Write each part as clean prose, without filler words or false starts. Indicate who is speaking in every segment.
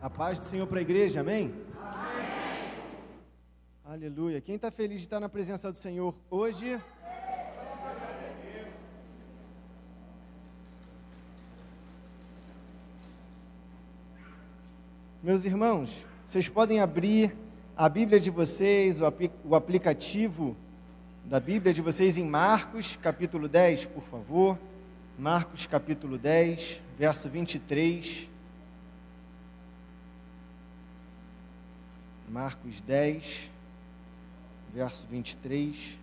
Speaker 1: A paz do Senhor para a igreja, amém? Amém. Aleluia. Quem está feliz de estar na presença do Senhor hoje? Meus irmãos, vocês podem abrir a Bíblia de vocês, o aplicativo da Bíblia de vocês em Marcos, capítulo 10, por favor. Marcos, capítulo 10, verso 23. Marcos 10, verso 23.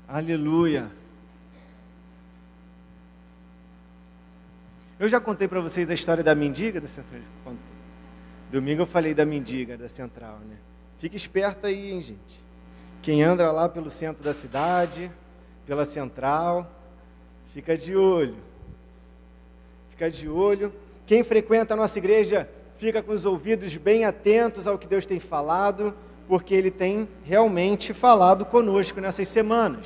Speaker 1: Aleluia. Eu já contei para vocês a história da mendiga da Central. Domingo eu falei da mendiga da Central, né? Fica esperto aí, hein, gente. Quem anda lá pelo centro da cidade, pela Central, fica de olho. Fica de olho. Quem frequenta a nossa igreja, fica com os ouvidos bem atentos ao que Deus tem falado, porque Ele tem realmente falado conosco nessas semanas.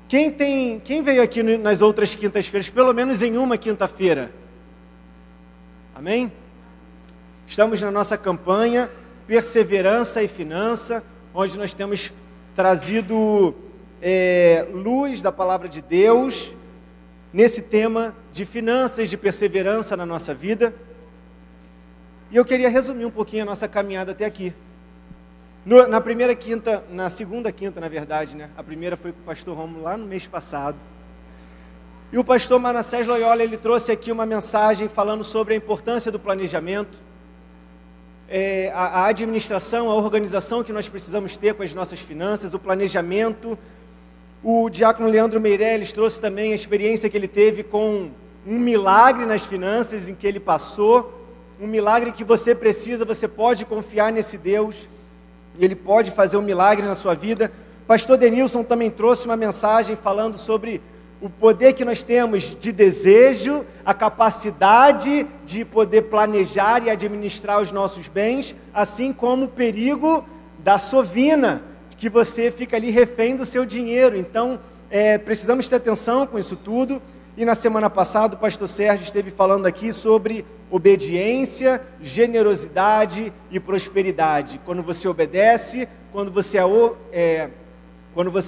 Speaker 1: Quem veio aqui nas outras quintas-feiras, pelo menos em uma quinta-feira? Amém? Estamos na nossa campanha Perseverança e Finança, onde nós temos trazido luz da palavra de Deus nesse tema de finanças, de perseverança na nossa vida. E eu queria resumir um pouquinho a nossa caminhada até aqui. Na primeira quinta, na segunda quinta, na verdade, né? A primeira foi com o pastor Romulo lá no mês passado. E o pastor Manassés Loyola, ele trouxe aqui uma mensagem falando sobre a importância do planejamento, a administração, a organização que nós precisamos ter com as nossas finanças, o planejamento. O diácono Leandro Meirelles trouxe também a experiência que ele teve com um milagre nas finanças em que ele passou, um milagre que você precisa, você pode confiar nesse Deus. Ele pode fazer um milagre na sua vida. Pastor Denilson também trouxe uma mensagem falando sobre o poder que nós temos de desejo, a capacidade de poder planejar e administrar os nossos bens, assim como o perigo da sovina, que você fica ali refém do seu dinheiro. Então, precisamos ter atenção com isso tudo. E na semana passada o pastor Sérgio esteve falando aqui sobre obediência, generosidade e prosperidade. Quando você obedece, quando você é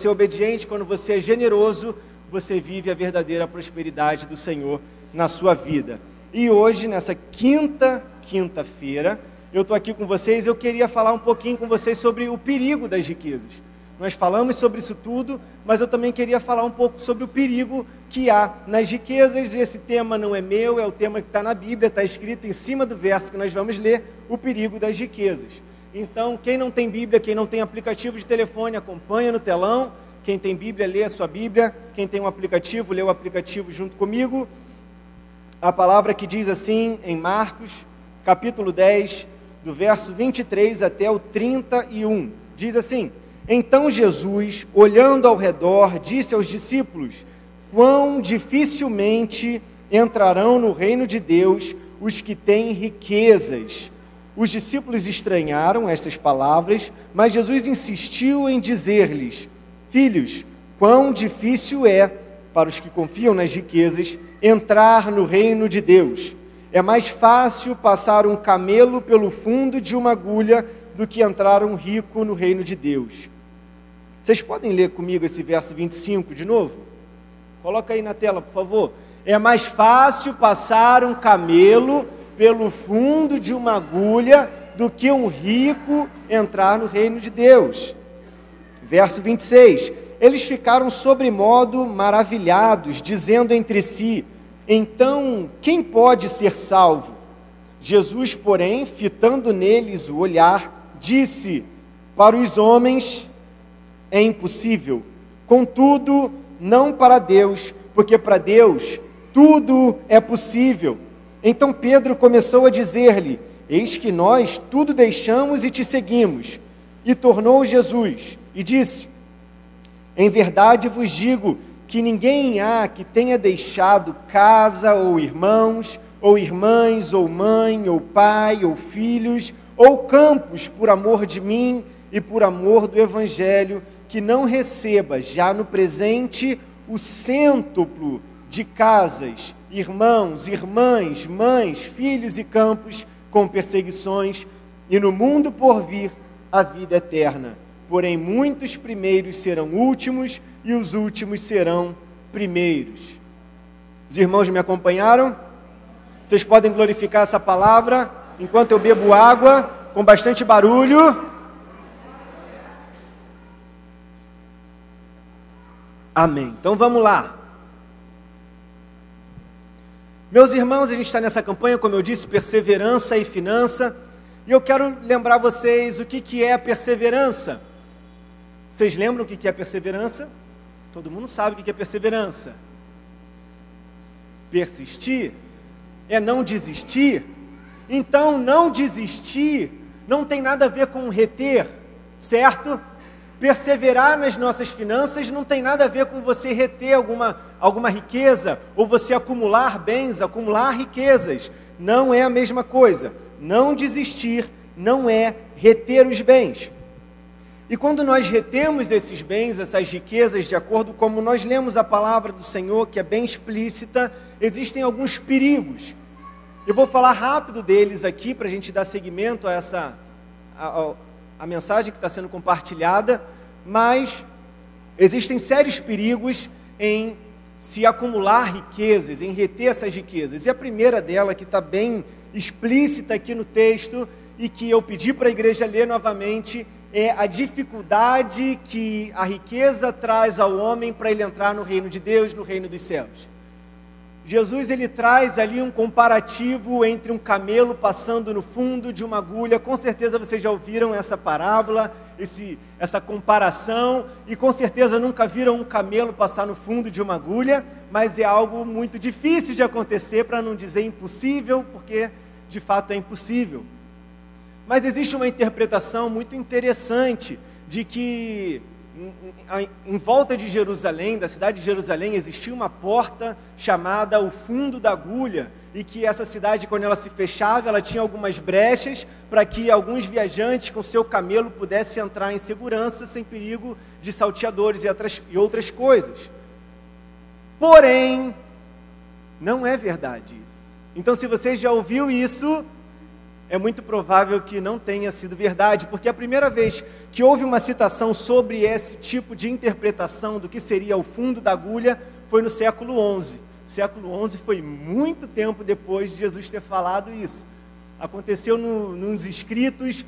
Speaker 1: obediente, quando você é generoso, você vive a verdadeira prosperidade do Senhor na sua vida. E hoje, nessa quinta-feira, eu estou aqui com vocês, eu queria falar um pouquinho com vocês sobre o perigo das riquezas. Nós falamos sobre isso tudo, mas eu também queria falar um pouco sobre o perigo que há nas riquezas. E esse tema não é meu, é o tema que está na Bíblia, está escrito em cima do verso que nós vamos ler, o perigo das riquezas. Então, quem não tem Bíblia, quem não tem aplicativo de telefone, acompanha no telão. Quem tem Bíblia, lê a sua Bíblia. Quem tem um aplicativo, lê o aplicativo junto comigo. A palavra que diz assim, em Marcos, capítulo 10, do verso 23 até o 31, diz assim: Então Jesus, olhando ao redor, disse aos discípulos: Quão dificilmente entrarão no reino de Deus os que têm riquezas. Os discípulos estranharam estas palavras, mas Jesus insistiu em dizer-lhes: Filhos, quão difícil é para os que confiam nas riquezas entrar no reino de Deus. É mais fácil passar um camelo pelo fundo de uma agulha do que entrar um rico no reino de Deus. Vocês podem ler comigo esse verso 25 de novo? Coloca aí na tela, por favor. É mais fácil passar um camelo pelo fundo de uma agulha do que um rico entrar no reino de Deus. Verso 26. Eles ficaram sobremodo maravilhados, dizendo entre si: Então, quem pode ser salvo? Jesus, porém, fitando neles o olhar, disse: Para os homens é impossível, contudo, não para Deus, porque para Deus tudo é possível. Então Pedro começou a dizer-lhe: Eis que nós tudo deixamos e te seguimos. E tornou Jesus e disse: Em verdade vos digo que ninguém há que tenha deixado casa, ou irmãos, ou irmãs, ou mãe, ou pai, ou filhos, ou campos por amor de mim e por amor do Evangelho, que não receba já no presente o cêntuplo de casas, irmãos, irmãs, mães, filhos e campos, com perseguições, e no mundo por vir a vida eterna. Porém, muitos primeiros serão últimos, e os últimos serão primeiros. Os irmãos me acompanharam? Vocês podem glorificar essa palavra enquanto eu bebo água, com bastante barulho. Amém. Então vamos lá. Meus irmãos, a gente está nessa campanha, como eu disse, perseverança e finança, e eu quero lembrar vocês o que é perseverança. Vocês lembram o que é perseverança? Todo mundo sabe o que é perseverança. Persistir é não desistir. Então, não desistir não tem nada a ver com reter, certo? Perseverar nas nossas finanças não tem nada a ver com você reter alguma riqueza, ou você acumular bens, acumular riquezas. Não é a mesma coisa. Não desistir não é reter os bens. E quando nós retemos esses bens, essas riquezas, de acordo com como nós lemos a palavra do Senhor, que é bem explícita, existem alguns perigos. Eu vou falar rápido deles aqui, para a gente dar seguimento a mensagem que está sendo compartilhada, mas existem sérios perigos em se acumular riquezas, em reter essas riquezas. E a primeira dela, que está bem explícita aqui no texto, e que eu pedi para a igreja ler novamente, é a dificuldade que a riqueza traz ao homem para ele entrar no reino de Deus, no reino dos céus. Jesus, ele traz ali um comparativo entre um camelo passando no fundo de uma agulha. Com certeza vocês já ouviram essa parábola, essa comparação, e com certeza nunca viram um camelo passar no fundo de uma agulha, mas é algo muito difícil de acontecer, para não dizer impossível, porque de fato é impossível. Mas existe uma interpretação muito interessante de que em volta de Jerusalém, da cidade de Jerusalém, existia uma porta chamada o fundo da agulha, e que essa cidade, quando ela se fechava, ela tinha algumas brechas para que alguns viajantes com seu camelo pudessem entrar em segurança, sem perigo de salteadores e outras coisas. Porém, não é verdade isso. Então, se você já ouviu isso, é muito provável que não tenha sido verdade, porque a primeira vez que houve uma citação sobre esse tipo de interpretação do que seria o fundo da agulha foi no século XI. O século XI foi muito tempo depois de Jesus ter falado isso. Aconteceu nos escritos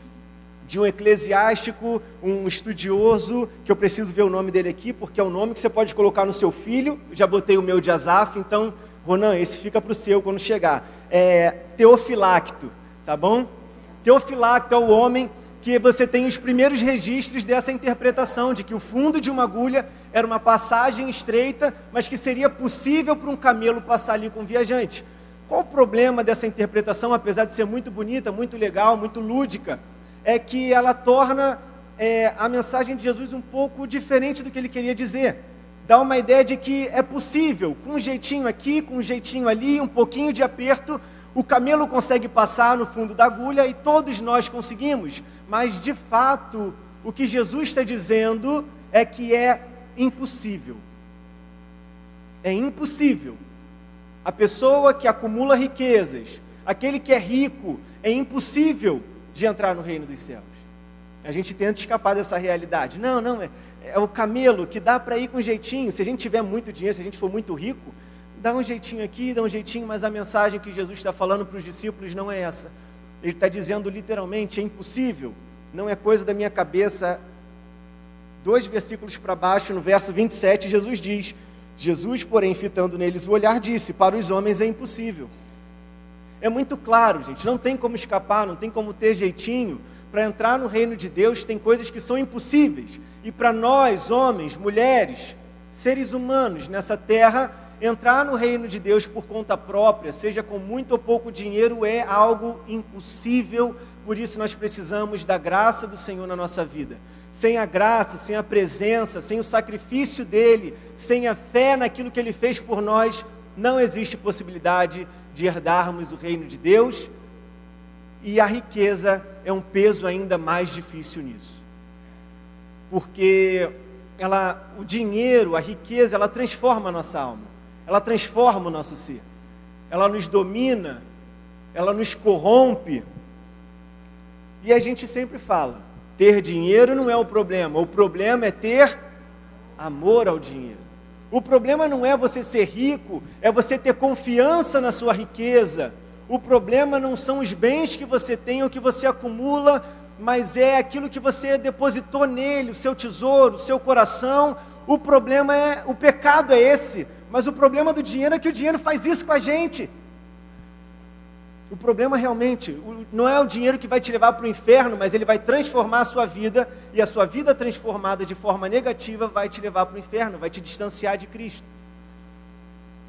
Speaker 1: de um eclesiástico, um estudioso, que eu preciso ver o nome dele aqui, porque é o nome que você pode colocar no seu filho. Eu já botei o meu de Asaf, então, Ronan, esse fica para o seu quando chegar. Teofilacto. Tá bom? Teofilacto é o homem que você tem os primeiros registros dessa interpretação, de que o fundo de uma agulha era uma passagem estreita, mas que seria possível para um camelo passar ali com o viajante. Qual o problema dessa interpretação, apesar de ser muito bonita, muito legal, muito lúdica? É que ela torna a mensagem de Jesus um pouco diferente do que ele queria dizer. Dá uma ideia de que é possível, com um jeitinho aqui, com um jeitinho ali, um pouquinho de aperto, o camelo consegue passar no fundo da agulha, e todos nós conseguimos, mas de fato, o que Jesus está dizendo é que é impossível. É impossível. A pessoa que acumula riquezas, aquele que é rico, é impossível de entrar no reino dos céus. A gente tenta escapar dessa realidade. Não, é o camelo que dá para ir com jeitinho. Se a gente tiver muito dinheiro, se a gente for muito rico, dá um jeitinho aqui, dá um jeitinho, mas a mensagem que Jesus está falando para os discípulos não é essa. Ele está dizendo literalmente, é impossível, não é coisa da minha cabeça. 2 versículos para baixo, no verso 27, Jesus diz: Jesus, porém, fitando neles o olhar, disse: para os homens é impossível. É muito claro, gente, não tem como escapar, não tem como ter jeitinho. Para entrar no reino de Deus tem coisas que são impossíveis, e para nós, homens, mulheres, seres humanos nessa terra, entrar no reino de Deus por conta própria, seja com muito ou pouco dinheiro, é algo impossível. Por isso nós precisamos da graça do Senhor na nossa vida. Sem a graça, sem a presença, sem o sacrifício dele, sem a fé naquilo que ele fez por nós, não existe possibilidade de herdarmos o reino de Deus E a riqueza é um peso ainda mais difícil nisso. Porque o dinheiro, a riqueza, ela transforma a nossa alma. Ela transforma o nosso ser. Ela nos domina, ela nos corrompe. E a gente sempre fala, ter dinheiro não é o problema é ter amor ao dinheiro. O problema não é você ser rico, é você ter confiança na sua riqueza. O problema não são os bens que você tem ou que você acumula, mas é aquilo que você depositou nele, o seu tesouro, o seu coração. O problema o pecado é esse, mas o problema do dinheiro é que o dinheiro faz isso com a gente. O problema realmente não é o dinheiro que vai te levar para o inferno, mas ele vai transformar a sua vida, e a sua vida transformada de forma negativa vai te levar para o inferno, vai te distanciar de Cristo.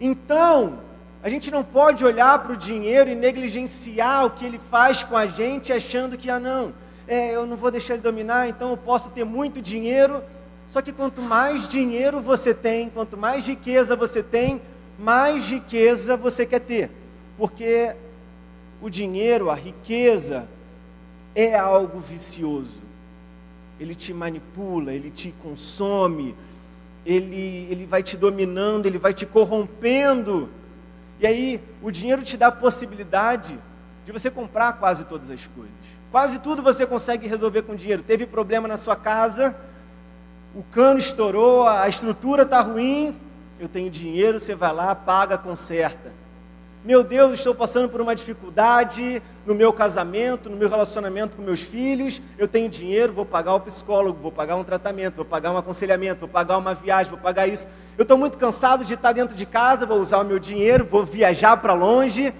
Speaker 1: Então, a gente não pode olhar para o dinheiro e negligenciar o que ele faz com a gente, achando que, eu não vou deixar ele dominar, então eu posso ter muito dinheiro. Só que quanto mais dinheiro você tem, quanto mais riqueza você tem, mais riqueza você quer ter. Porque o dinheiro, a riqueza, é algo vicioso. Ele te manipula, ele te consome, ele vai te dominando, ele vai te corrompendo. E aí, o dinheiro te dá a possibilidade de você comprar quase todas as coisas. Quase tudo você consegue resolver com dinheiro. Teve problema na sua casa, o cano estourou, a estrutura está ruim, eu tenho dinheiro, você vai lá, paga, conserta. Meu Deus, estou passando por uma dificuldade no meu casamento, no meu relacionamento com meus filhos, eu tenho dinheiro, vou pagar o psicólogo, vou pagar um tratamento, vou pagar um aconselhamento, vou pagar uma viagem, vou pagar isso. Eu estou muito cansado de estar dentro de casa, vou usar o meu dinheiro, vou viajar para longe,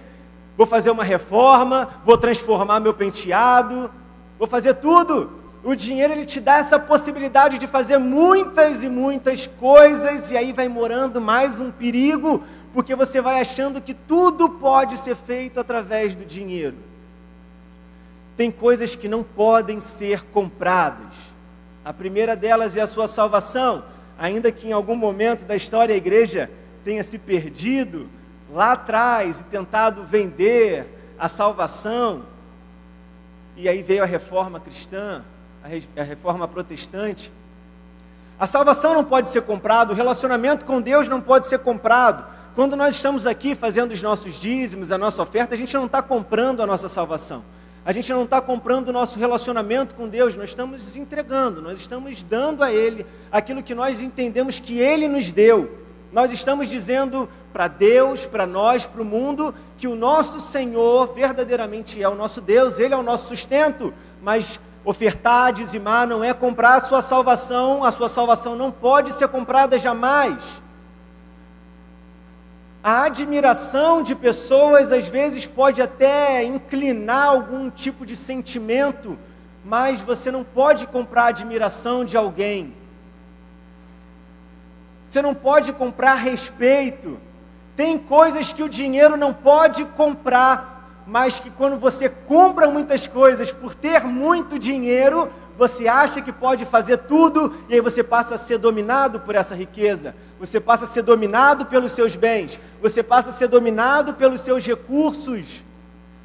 Speaker 1: vou fazer uma reforma, vou transformar meu penteado, vou fazer tudo. O dinheiro, ele te dá essa possibilidade de fazer muitas e muitas coisas, e aí vai morando mais um perigo, porque você vai achando que tudo pode ser feito através do dinheiro. Tem coisas que não podem ser compradas. A primeira delas é a sua salvação. Ainda que em algum momento da história a igreja tenha se perdido lá atrás e tentado vender a salvação, e aí veio a reforma cristã, a reforma protestante. A salvação não pode ser comprada, o relacionamento com Deus não pode ser comprado. Quando nós estamos aqui fazendo os nossos dízimos, a nossa oferta, a gente não está comprando a nossa salvação. A gente não está comprando o nosso relacionamento com Deus, nós estamos entregando, nós estamos dando a Ele aquilo que nós entendemos que Ele nos deu. Nós estamos dizendo para Deus, para nós, para o mundo, que o nosso Senhor verdadeiramente é o nosso Deus, Ele é o nosso sustento, mas ofertar, dizimar não é comprar a sua salvação não pode ser comprada jamais. A admiração de pessoas, às vezes, pode até inclinar algum tipo de sentimento, mas você não pode comprar a admiração de alguém. Você não pode comprar respeito. Tem coisas que o dinheiro não pode comprar, mas que quando você compra muitas coisas por ter muito dinheiro, você acha que pode fazer tudo, e aí você passa a ser dominado por essa riqueza, você passa a ser dominado pelos seus bens, você passa a ser dominado pelos seus recursos,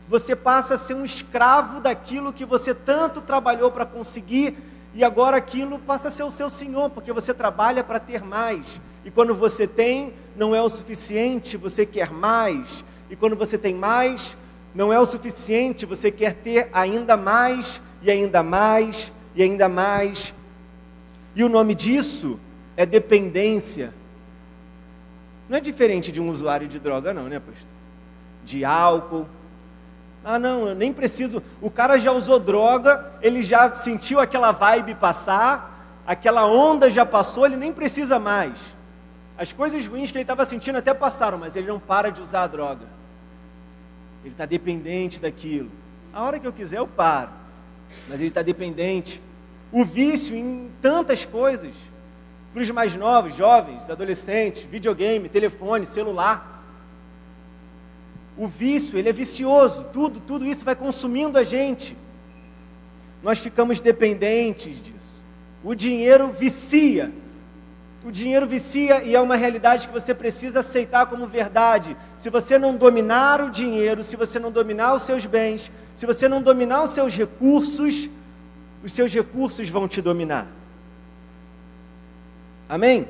Speaker 1: você passa a ser um escravo daquilo que você tanto trabalhou para conseguir, e agora aquilo passa a ser o seu senhor, porque você trabalha para ter mais, e quando você tem, não é o suficiente, você quer mais, e quando você tem mais, não é o suficiente, você quer ter ainda mais, e ainda mais, e ainda mais. E o nome disso é dependência. Não é diferente de um usuário de droga não, né, pastor? De álcool. Não, eu nem preciso. O cara já usou droga, ele já sentiu aquela vibe passar, aquela onda já passou, ele nem precisa mais. As coisas ruins que ele estava sentindo até passaram, mas ele não para de usar a droga. Ele está dependente daquilo. A hora que eu quiser eu paro, mas ele está dependente. O vício em tantas coisas, para os mais novos, jovens, adolescentes, videogame, telefone, celular. O vício, ele é vicioso, tudo isso vai consumindo a gente. Nós ficamos dependentes disso. O dinheiro vicia. O dinheiro vicia e é uma realidade que você precisa aceitar como verdade. Se você não dominar o dinheiro, se você não dominar os seus bens, se você não dominar os seus recursos vão te dominar. Amém?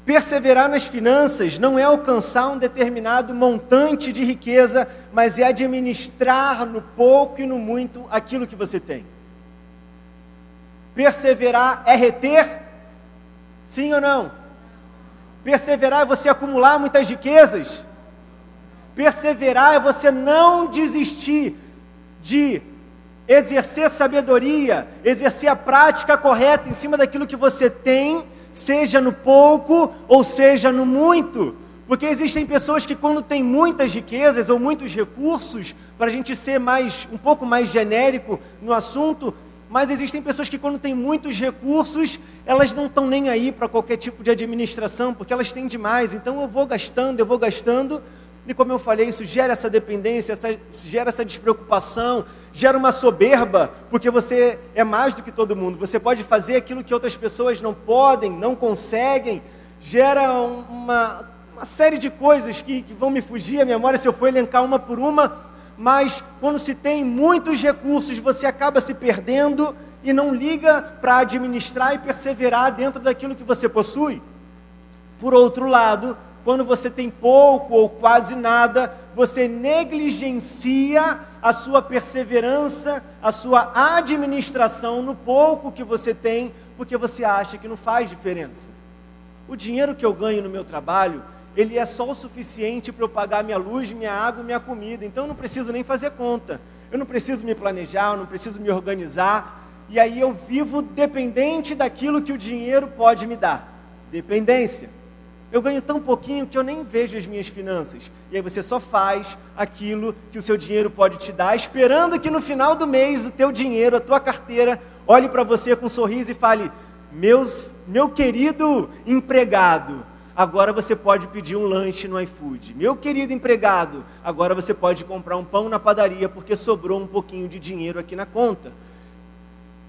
Speaker 1: Perseverar nas finanças não é alcançar um determinado montante de riqueza, mas é administrar no pouco e no muito aquilo que você tem. Perseverar é reter? Sim ou não? Perseverar é você acumular muitas riquezas? Perseverar é você não desistir de exercer sabedoria, exercer a prática correta em cima daquilo que você tem, seja no pouco ou seja no muito. Porque existem pessoas que quando têm muitas riquezas ou muitos recursos, para a gente ser um pouco mais genérico no assunto, mas existem pessoas que quando têm muitos recursos, elas não estão nem aí para qualquer tipo de administração, porque elas têm demais. Então eu vou gastando, e como eu falei, isso gera essa dependência, gera essa despreocupação, gera uma soberba, porque você é mais do que todo mundo, você pode fazer aquilo que outras pessoas não podem, não conseguem, gera uma série de coisas que vão me fugir à memória se eu for elencar uma por uma, mas quando se tem muitos recursos, você acaba se perdendo e não liga para administrar e perseverar dentro daquilo que você possui. Por outro lado, quando você tem pouco ou quase nada, você negligencia a sua perseverança, a sua administração no pouco que você tem, porque você acha que não faz diferença. O dinheiro que eu ganho no meu trabalho, ele é só o suficiente para eu pagar minha luz, minha água e minha comida. Então eu não preciso nem fazer conta. Eu não preciso me planejar, eu não preciso me organizar. E aí eu vivo dependente daquilo que o dinheiro pode me dar. Dependência. Eu ganho tão pouquinho que eu nem vejo as minhas finanças. E aí você só faz aquilo que o seu dinheiro pode te dar, esperando que no final do mês o teu dinheiro, a tua carteira, olhe para você com um sorriso e fale: meu querido empregado, agora você pode pedir um lanche no iFood. Meu querido empregado, agora você pode comprar um pão na padaria porque sobrou um pouquinho de dinheiro aqui na conta.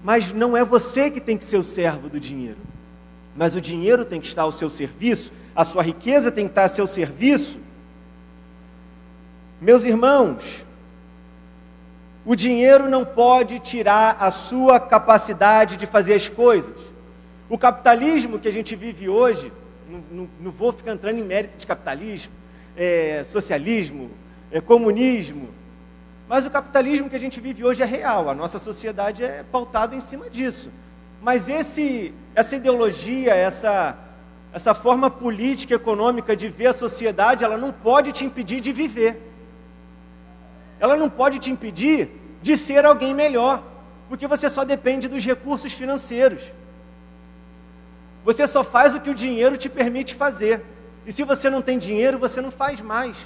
Speaker 1: Mas não é você que tem que ser o servo do dinheiro. Mas o dinheiro tem que estar ao seu serviço, a sua riqueza tem que estar a seu serviço. Meus irmãos, o dinheiro não pode tirar a sua capacidade de fazer as coisas. O capitalismo que a gente vive hoje, não vou ficar entrando em mérito de capitalismo, socialismo, comunismo, mas o capitalismo que a gente vive hoje é real, a nossa sociedade é pautada em cima disso. Mas essa ideologia, essa forma política e econômica de ver a sociedade, ela não pode te impedir de viver. Ela não pode te impedir de ser alguém melhor, porque você só depende dos recursos financeiros. Você só faz o que o dinheiro te permite fazer. E se você não tem dinheiro, você não faz mais.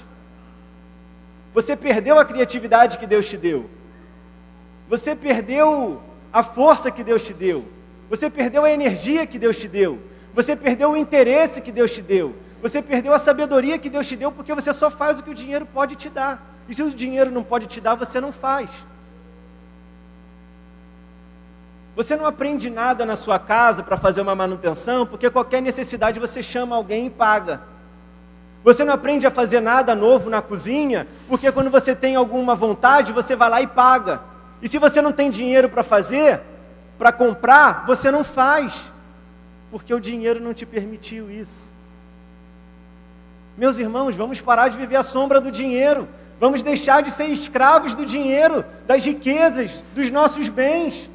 Speaker 1: Você perdeu a criatividade que Deus te deu. Você perdeu a força que Deus te deu. Você perdeu a energia que Deus te deu. Você perdeu o interesse que Deus te deu. Você perdeu a sabedoria que Deus te deu, porque você só faz o que o dinheiro pode te dar. E se o dinheiro não pode te dar, você não faz. Você não aprende nada na sua casa para fazer uma manutenção, porque qualquer necessidade você chama alguém e paga. Você não aprende a fazer nada novo na cozinha, porque quando você tem alguma vontade, você vai lá e paga. E se você não tem dinheiro para fazer, para comprar, você não faz, porque o dinheiro não te permitiu isso. Meus irmãos, vamos parar de viver à sombra do dinheiro. Vamos deixar de ser escravos do dinheiro, das riquezas, dos nossos bens.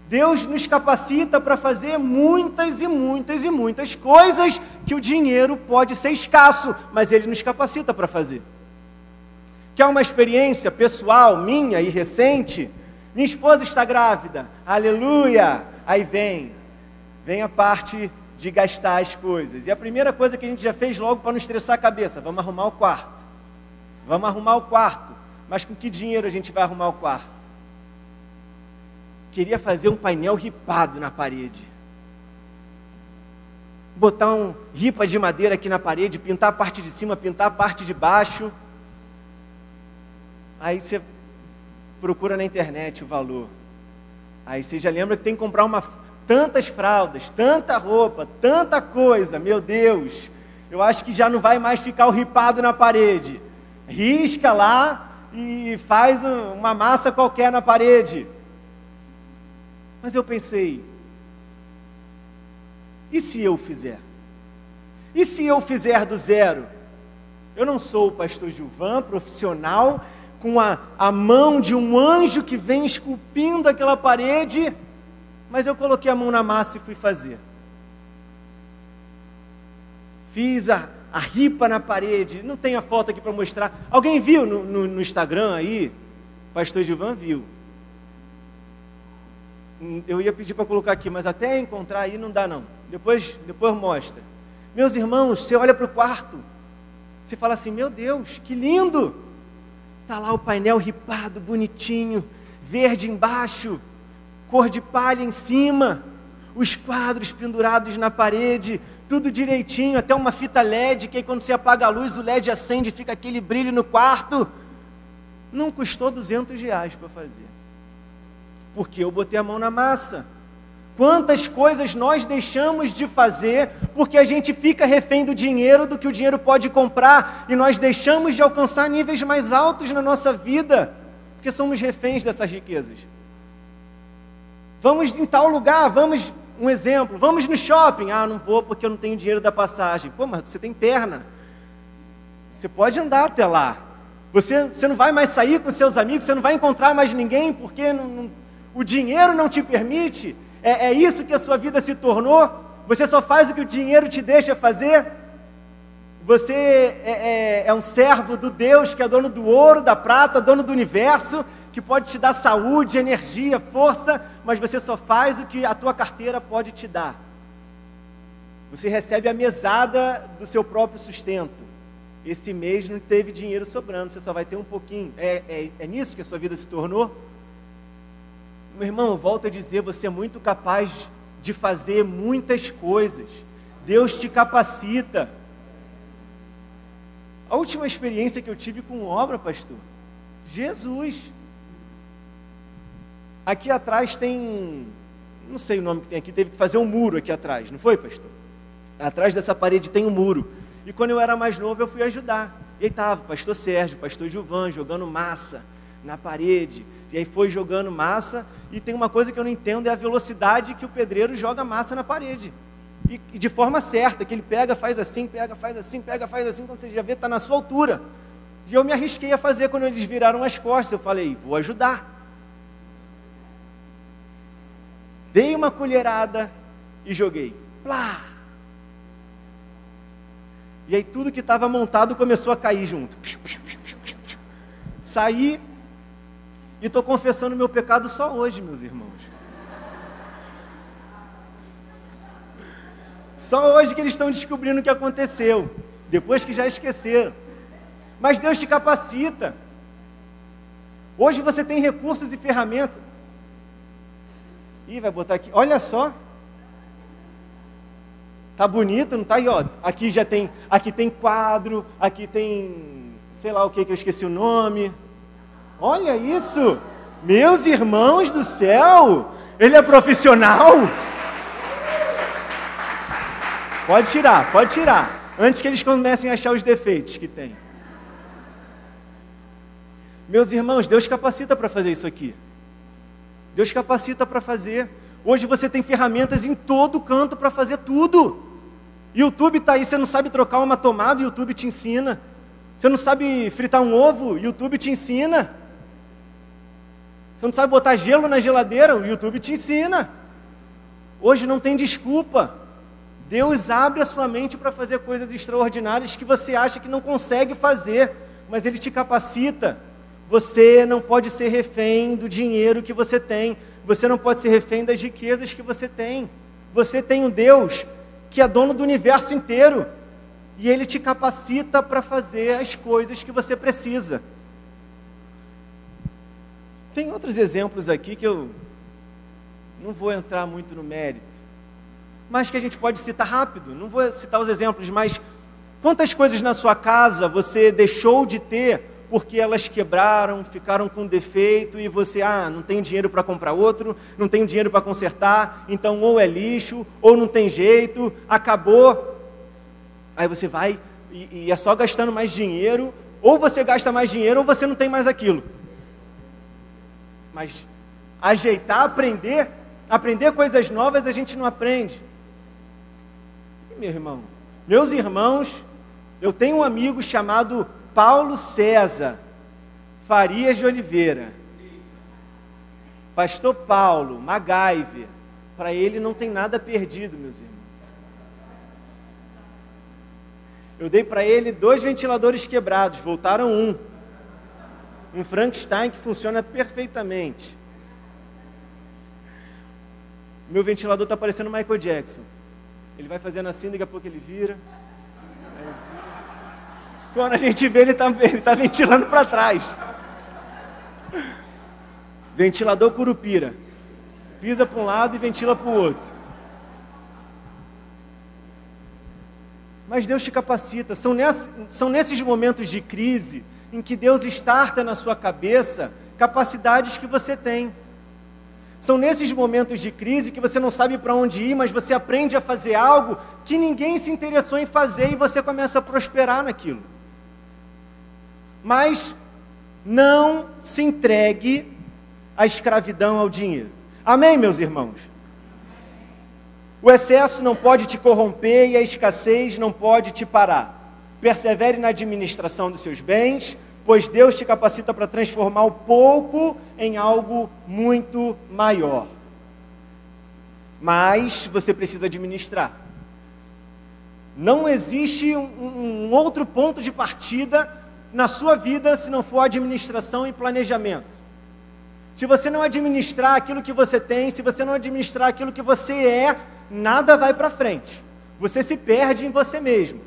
Speaker 1: Deus nos capacita para fazer muitas e muitas e muitas coisas que o dinheiro pode ser escasso, mas Ele nos capacita para fazer. Quer uma experiência pessoal, minha e recente? Minha esposa está grávida, aleluia! Aí vem a parte de gastar as coisas. E a primeira coisa que a gente já fez logo para não estressar a cabeça: vamos arrumar o quarto. Vamos arrumar o quarto. Mas com que dinheiro a gente vai arrumar o quarto? Queria fazer um painel ripado na parede. Botar um ripa de madeira aqui na parede, pintar a parte de cima, pintar a parte de baixo. Aí você procura na internet o valor. Aí você já lembra que tem que comprar tantas fraldas, tanta roupa, tanta coisa, meu Deus, eu acho que já não vai mais ficar o ripado na parede. Risca lá e faz uma massa qualquer na parede. Mas eu pensei, e se eu fizer? E se eu fizer do zero? Eu não sou o pastor Gilvan, profissional, com a mão de um anjo que vem esculpindo aquela parede, mas eu coloquei a mão na massa e fui fazer. Fiz a ripa na parede, não tem a foto aqui para mostrar. Alguém viu no Instagram aí? Pastor Gilvan viu. Eu ia pedir para colocar aqui, mas até encontrar aí não dá não. Depois mostra. Meus irmãos, você olha para o quarto, você fala assim, meu Deus, que lindo! Está lá o painel ripado, bonitinho, verde embaixo, cor de palha em cima, os quadros pendurados na parede, tudo direitinho, até uma fita LED, que aí quando você apaga a luz, o LED acende e fica aquele brilho no quarto. Não custou R$200 para fazer, porque eu botei a mão na massa. Quantas coisas nós deixamos de fazer, porque a gente fica refém do dinheiro, do que o dinheiro pode comprar, e nós deixamos de alcançar níveis mais altos na nossa vida, porque somos reféns dessas riquezas. Vamos em tal lugar, um exemplo, vamos no shopping. Ah, não vou porque eu não tenho dinheiro da passagem. Pô, mas você tem perna, você pode andar até lá. Você não vai mais sair com seus amigos, você não vai encontrar mais ninguém, porque o dinheiro não te permite. É isso que a sua vida se tornou? Você só faz o que o dinheiro te deixa fazer? Você é um servo do Deus que é dono do ouro, da prata, dono do universo, que pode te dar saúde, energia, força, mas você só faz o que a tua carteira pode te dar. Você recebe a mesada do seu próprio sustento. Esse mês não teve dinheiro sobrando, você só vai ter um pouquinho. É nisso que a sua vida se tornou? Meu irmão, eu volto a dizer, você é muito capaz de fazer muitas coisas. Deus te capacita. A última experiência que eu tive com obra, pastor, Jesus. Aqui atrás tem, não sei o nome que tem aqui, teve que fazer um muro aqui atrás, não foi, pastor? Atrás dessa parede tem um muro. E quando eu era mais novo, eu fui ajudar. E aí estava o pastor Sérgio, o pastor Gilvan, jogando massa na parede. E aí foi jogando massa, e tem uma coisa que eu não entendo, é a velocidade que o pedreiro joga massa na parede. E de forma certa, que ele pega, faz assim, faz assim, quando você já vê, está na sua altura. E eu me arrisquei a fazer quando eles viraram as costas, eu falei, vou ajudar. Dei uma colherada e joguei. Plá! E aí tudo que estava montado começou a cair junto. Saí e estou confessando meu pecado só hoje, meus irmãos. Só hoje que eles estão descobrindo o que aconteceu, depois que já esqueceram. Mas Deus te capacita. Hoje você tem recursos e ferramentas. Ih, vai botar aqui, olha só. Tá bonito, não tá? Aí, ó, aqui tem quadro, aqui tem, sei lá o que eu esqueci o nome. Olha isso, meus irmãos do céu, ele é profissional? Pode tirar, antes que eles comecem a achar os defeitos que tem. Meus irmãos, Deus capacita para fazer isso aqui. Deus capacita para fazer. Hoje você tem ferramentas em todo canto para fazer tudo. YouTube está aí, você não sabe trocar uma tomada, YouTube te ensina. Você não sabe fritar um ovo, YouTube te ensina. Você não sabe botar gelo na geladeira, o YouTube te ensina. Hoje não tem desculpa. Deus abre a sua mente para fazer coisas extraordinárias que você acha que não consegue fazer, mas Ele te capacita. Você não pode ser refém do dinheiro que você tem. Você não pode ser refém das riquezas que você tem. Você tem um Deus que é dono do universo inteiro. E Ele te capacita para fazer as coisas que você precisa. Tem outros exemplos aqui que eu não vou entrar muito no mérito, mas que a gente pode citar rápido. Não vou citar os exemplos, mas quantas coisas na sua casa você deixou de ter porque elas quebraram, ficaram com defeito e você, não tem dinheiro para comprar outro, não tem dinheiro para consertar, então ou é lixo, ou não tem jeito, acabou. Aí você vai e é só gastando mais dinheiro, ou você gasta mais dinheiro ou você não tem mais aquilo. Mas ajeitar, aprender coisas novas a gente não aprende. E, meus irmãos, eu tenho um amigo chamado Paulo César Farias de Oliveira, pastor Paulo, MacGyver. Para ele não tem nada perdido, meus irmãos. Eu dei para ele 2 ventiladores quebrados, voltaram um Frankenstein que funciona perfeitamente. Meu ventilador está parecendo Michael Jackson. Ele vai fazendo assim, daqui a pouco ele vira. Quando a gente vê, ele tá ventilando para trás. Ventilador curupira. Pisa para um lado e ventila para o outro. Mas Deus te capacita. São nesses momentos de crise em que Deus starta na sua cabeça capacidades que você tem. São nesses momentos de crise que você não sabe para onde ir, mas você aprende a fazer algo que ninguém se interessou em fazer e você começa a prosperar naquilo. Mas não se entregue à escravidão ao dinheiro. Amém, meus irmãos? O excesso não pode te corromper e a escassez não pode te parar. Persevere na administração dos seus bens, pois Deus te capacita para transformar o pouco em algo muito maior. Mas você precisa administrar. Não existe um outro ponto de partida na sua vida se não for administração e planejamento. Se você não administrar aquilo que você tem, se você não administrar aquilo que você é, nada vai para frente. Você se perde em você mesmo.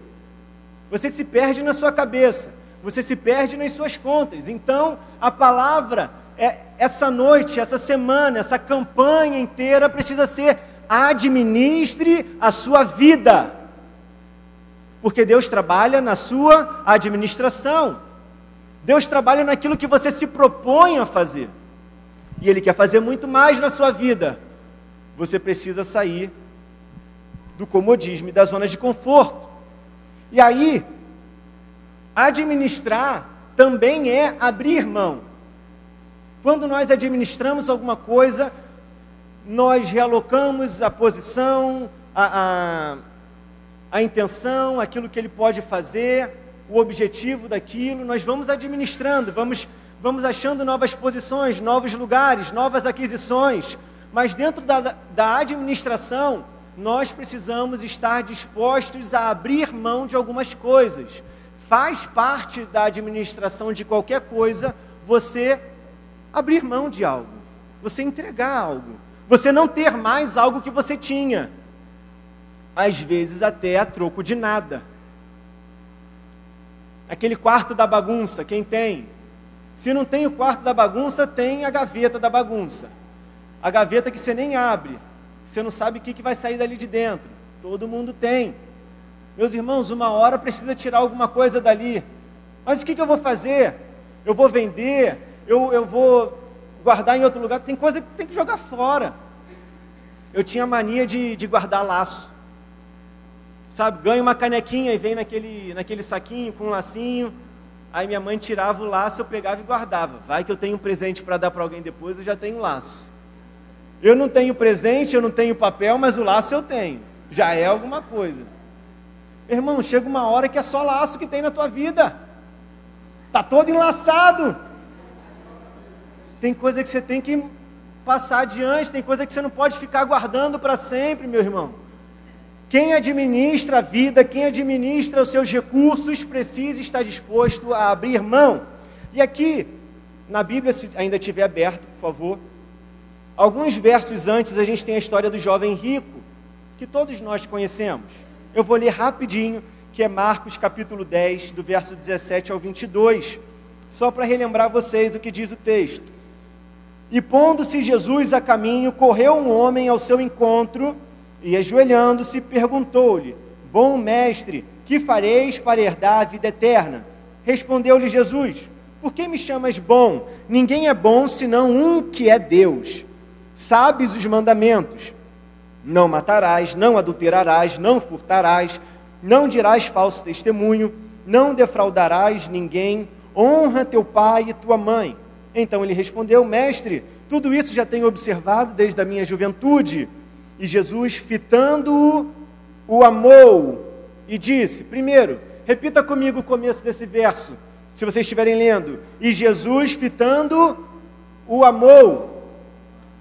Speaker 1: Você se perde na sua cabeça. Você se perde nas suas contas. Então, a palavra, essa noite, essa semana, essa campanha inteira precisa ser: administre a sua vida. Porque Deus trabalha na sua administração. Deus trabalha naquilo que você se propõe a fazer. E Ele quer fazer muito mais na sua vida. Você precisa sair do comodismo e da zona de conforto. E aí, administrar também é abrir mão. Quando nós administramos alguma coisa, nós realocamos a posição, a intenção, aquilo que ele pode fazer, o objetivo daquilo, nós vamos administrando, vamos achando novas posições, novos lugares, novas aquisições, mas dentro da administração, nós precisamos estar dispostos a abrir mão de algumas coisas. Faz parte da administração de qualquer coisa você abrir mão de algo, você entregar algo, você não ter mais algo que você tinha, às vezes até a troco de nada. Aquele quarto da bagunça, quem tem? Se não tem o quarto da bagunça, tem a gaveta da bagunça. A gaveta que você nem abre, você não sabe o que vai sair dali de dentro. Todo mundo tem. Meus irmãos, uma hora precisa tirar alguma coisa dali. Mas o que eu vou fazer? Eu vou vender? Eu vou guardar em outro lugar? Tem coisa que tem que jogar fora. Eu tinha mania de guardar laço. Sabe, ganha uma canequinha e vem naquele saquinho com um lacinho. Aí minha mãe tirava o laço, eu pegava e guardava. Vai que eu tenho um presente para dar para alguém depois, eu já tenho laço. Eu não tenho presente, eu não tenho papel, mas o laço eu tenho. Já é alguma coisa. Irmão, chega uma hora que é só laço que tem na tua vida. Está todo enlaçado. Tem coisa que você tem que passar adiante, tem coisa que você não pode ficar guardando para sempre, meu irmão. Quem administra a vida, quem administra os seus recursos, precisa estar disposto a abrir mão. E aqui, na Bíblia, se ainda estiver aberto, por favor, alguns versos antes a gente tem a história do jovem rico, que todos nós conhecemos. Eu vou ler rapidinho, que é Marcos capítulo 10, do verso 17 ao 22, só para relembrar vocês o que diz o texto. E pondo-se Jesus a caminho, correu um homem ao seu encontro, e ajoelhando-se, perguntou-lhe: Bom mestre, que fareis para herdar a vida eterna? Respondeu-lhe Jesus: Por que me chamas bom? Ninguém é bom senão um que é Deus. Sabes os mandamentos: não matarás, não adulterarás, não furtarás, não dirás falso testemunho, não defraudarás ninguém, honra teu pai e tua mãe. Então ele respondeu: mestre, tudo isso já tenho observado desde a minha juventude. E Jesus, fitando-o, o amou e disse, primeiro, repita comigo o começo desse verso, se vocês estiverem lendo. E Jesus, fitando, o amou.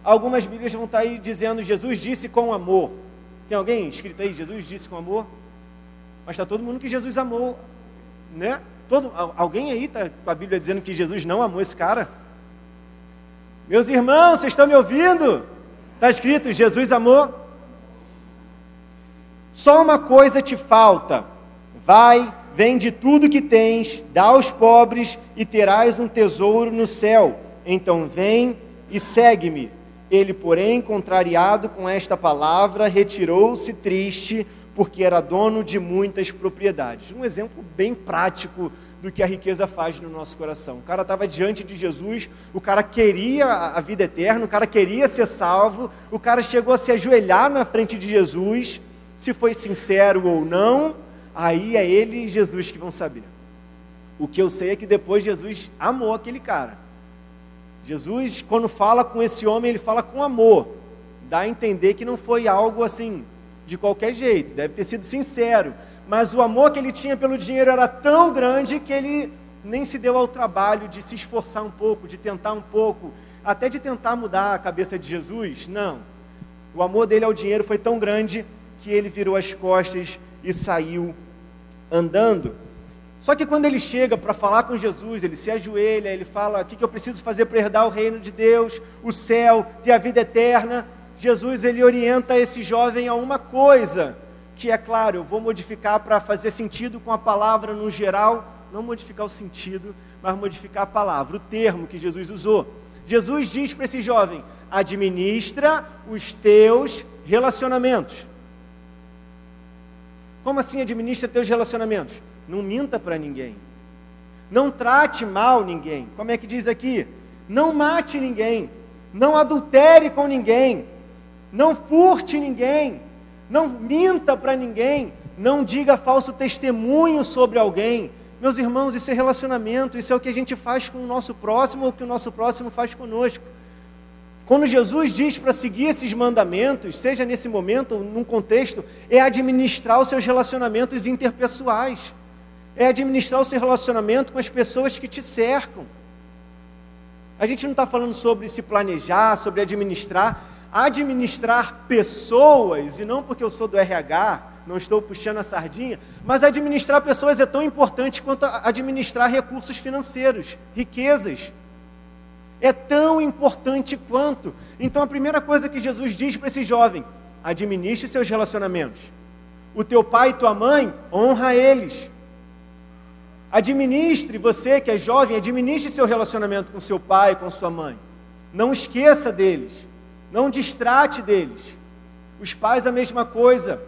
Speaker 1: Algumas Bíblias vão estar aí dizendo, Jesus disse com amor. Tem alguém escrito aí, Jesus disse com amor? Mas está todo mundo que Jesus amou, né? Alguém aí está com a Bíblia dizendo que Jesus não amou esse cara? Meus irmãos, vocês estão me ouvindo? Está escrito, Jesus amou. Só uma coisa te falta. Vai, vende tudo que tens, dá aos pobres e terás um tesouro no céu. Então vem e segue-me. Ele, porém, contrariado com esta palavra, retirou-se triste, porque era dono de muitas propriedades. Um exemplo bem prático do que a riqueza faz no nosso coração. O cara estava diante de Jesus, o cara queria a vida eterna, o cara queria ser salvo, o cara chegou a se ajoelhar na frente de Jesus, se foi sincero ou não, aí é ele e Jesus que vão saber. O que eu sei é que depois Jesus amou aquele cara. Jesus, quando fala com esse homem, ele fala com amor, dá a entender que não foi algo assim, de qualquer jeito, deve ter sido sincero, mas o amor que ele tinha pelo dinheiro era tão grande que ele nem se deu ao trabalho de se esforçar um pouco, de tentar um pouco, até de tentar mudar a cabeça de Jesus. Não, o amor dele ao dinheiro foi tão grande que ele virou as costas e saiu andando. Só que quando ele chega para falar com Jesus, ele se ajoelha, ele fala, o que eu preciso fazer para herdar o reino de Deus, o céu, ter a vida eterna? Jesus, ele orienta esse jovem a uma coisa, que é claro, eu vou modificar para fazer sentido com a palavra no geral, não modificar o sentido, mas modificar a palavra, o termo que Jesus usou. Jesus diz para esse jovem, administra os teus relacionamentos. Como assim administra teus relacionamentos? Não minta para ninguém, não trate mal ninguém, como é que diz aqui? Não mate ninguém, não adultere com ninguém, não furte ninguém, não minta para ninguém, não diga falso testemunho sobre alguém. Meus irmãos, isso é relacionamento, isso é o que a gente faz com o nosso próximo, ou o que o nosso próximo faz conosco. Quando Jesus diz para seguir esses mandamentos, seja nesse momento ou num contexto, é administrar os seus relacionamentos interpessoais, é administrar o seu relacionamento com as pessoas que te cercam. A gente não está falando sobre se planejar, sobre administrar pessoas, e não porque eu sou do RH, não estou puxando a sardinha, mas administrar pessoas é tão importante quanto administrar recursos financeiros, riquezas. É tão importante quanto. Então a primeira coisa que Jesus diz para esse jovem, administre seus relacionamentos. O teu pai e tua mãe, honra eles. Administre, você que é jovem, administre seu relacionamento com seu pai, com sua mãe. Não esqueça deles. Não distrate deles. Os pais a mesma coisa.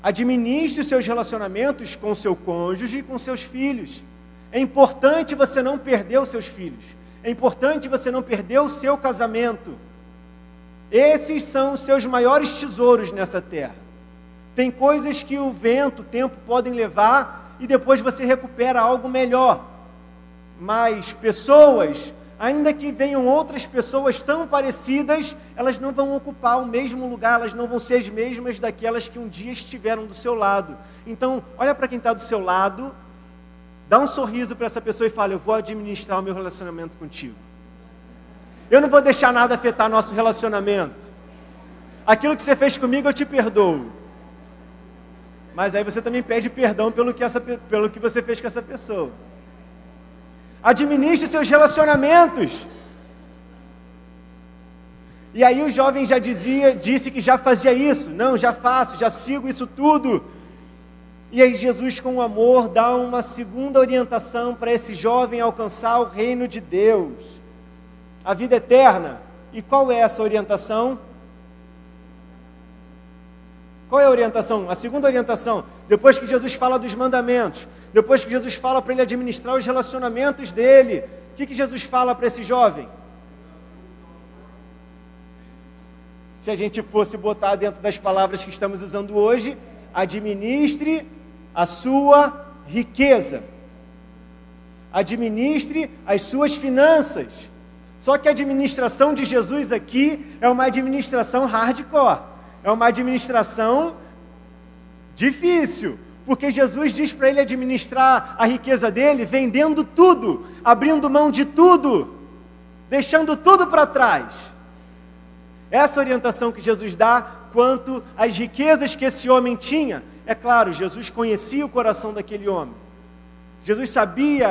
Speaker 1: Administre os seus relacionamentos com seu cônjuge e com seus filhos. É importante você não perder os seus filhos. É importante você não perder o seu casamento. Esses são os seus maiores tesouros nessa terra. Tem coisas que o vento, o tempo podem levar e depois você recupera algo melhor. Mas pessoas, ainda que venham outras pessoas tão parecidas, elas não vão ocupar o mesmo lugar, elas não vão ser as mesmas daquelas que um dia estiveram do seu lado. Então, olha para quem está do seu lado, dá um sorriso para essa pessoa e fala, eu vou administrar o meu relacionamento contigo. Eu não vou deixar nada afetar nosso relacionamento. Aquilo que você fez comigo, eu te perdoo. Mas aí você também pede perdão pelo que você fez com essa pessoa. Administre seus relacionamentos. E aí o jovem já disse que já fazia isso. Não, já faço, já sigo isso tudo. E aí Jesus, com amor, dá uma segunda orientação para esse jovem alcançar o reino de Deus, a vida eterna. E qual é essa orientação? Qual é a orientação? A segunda orientação, depois que Jesus fala dos mandamentos, depois que Jesus fala para ele administrar os relacionamentos dele, o que Jesus fala para esse jovem? Se a gente fosse botar dentro das palavras que estamos usando hoje, administre a sua riqueza. Administre as suas finanças. Só que a administração de Jesus aqui é uma administração hardcore. É uma administração difícil. Porque Jesus diz para ele administrar a riqueza dele vendendo tudo, abrindo mão de tudo, deixando tudo para trás. Essa orientação que Jesus dá quanto às riquezas que esse homem tinha. É claro, Jesus conhecia o coração daquele homem. Jesus sabia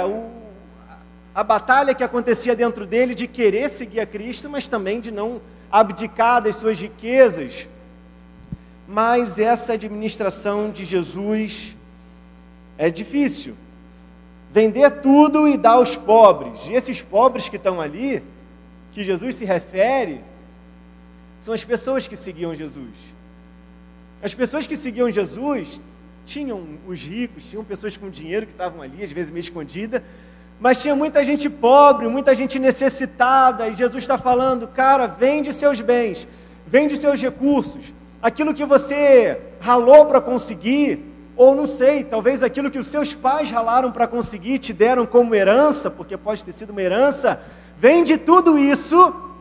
Speaker 1: a batalha que acontecia dentro dele de querer seguir a Cristo, mas também de não abdicar das suas riquezas. Mas essa administração de Jesus é difícil. Vender tudo e dar aos pobres. E esses pobres que estão ali, que Jesus se refere, são as pessoas que seguiam Jesus. As pessoas que seguiam Jesus tinham os ricos, tinham pessoas com dinheiro que estavam ali, às vezes meio escondida, mas tinha muita gente pobre, muita gente necessitada, e Jesus está falando, cara, vende seus bens, vende seus recursos, aquilo que você ralou para conseguir, ou não sei, talvez aquilo que os seus pais ralaram para conseguir, te deram como herança, porque pode ter sido uma herança, vende tudo isso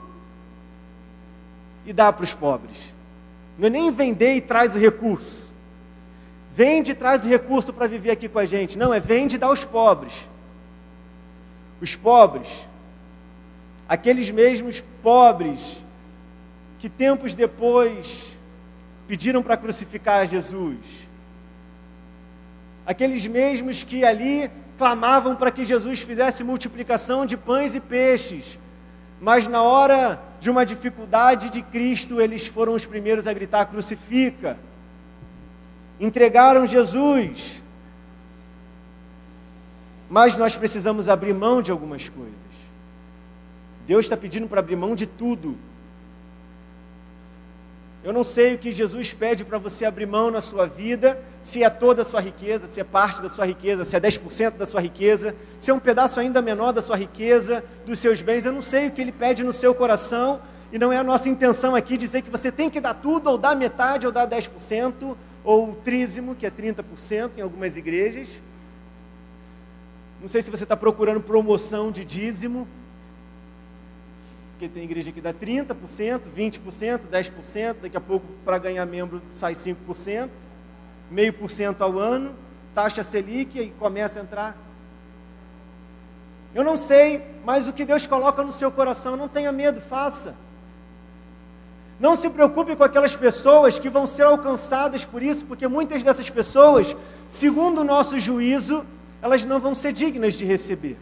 Speaker 1: e dá para os pobres. Não é nem vender e traz o recurso. Vende e traz o recurso para viver aqui com a gente. Não, é vende e dá aos pobres. Os pobres, aqueles mesmos pobres que tempos depois pediram para crucificar Jesus. Aqueles mesmos que ali clamavam para que Jesus fizesse multiplicação de pães e peixes. Mas na hora de uma dificuldade de Cristo, eles foram os primeiros a gritar, crucifica. Entregaram Jesus. Mas nós precisamos abrir mão de algumas coisas. Deus está pedindo para abrir mão de tudo. Eu não sei o que Jesus pede para você abrir mão na sua vida, se é toda a sua riqueza, se é parte da sua riqueza, se é 10% da sua riqueza, se é um pedaço ainda menor da sua riqueza, dos seus bens. Eu não sei o que Ele pede no seu coração, e não é a nossa intenção aqui dizer que você tem que dar tudo, ou dar metade, ou dar 10%, ou o trízimo, que é 30% em algumas igrejas. Não sei se você está procurando promoção de dízimo, porque tem igreja que dá 30%, 20%, 10%, daqui a pouco para ganhar membro sai 5%, 0,5% ao ano, taxa Selic e começa a entrar. Eu não sei, mas o que Deus coloca no seu coração, não tenha medo, faça. Não se preocupe com aquelas pessoas que vão ser alcançadas por isso, porque muitas dessas pessoas, segundo o nosso juízo, elas não vão ser dignas de receber.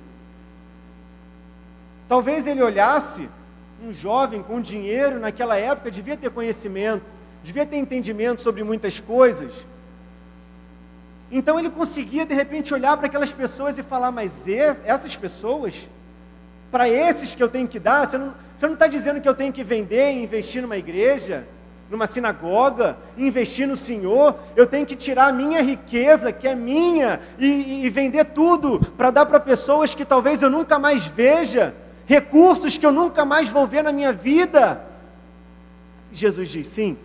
Speaker 1: Talvez ele olhasse um jovem com dinheiro naquela época, devia ter conhecimento, devia ter entendimento sobre muitas coisas. Então ele conseguia de repente olhar para aquelas pessoas e falar, mas essas pessoas, para esses que eu tenho que dar, você não está dizendo que eu tenho que vender e investir numa igreja, numa sinagoga, investir no Senhor, eu tenho que tirar a minha riqueza, que é minha, e vender tudo, para dar para pessoas que talvez eu nunca mais veja, recursos que eu nunca mais vou ver na minha vida. Jesus diz sim.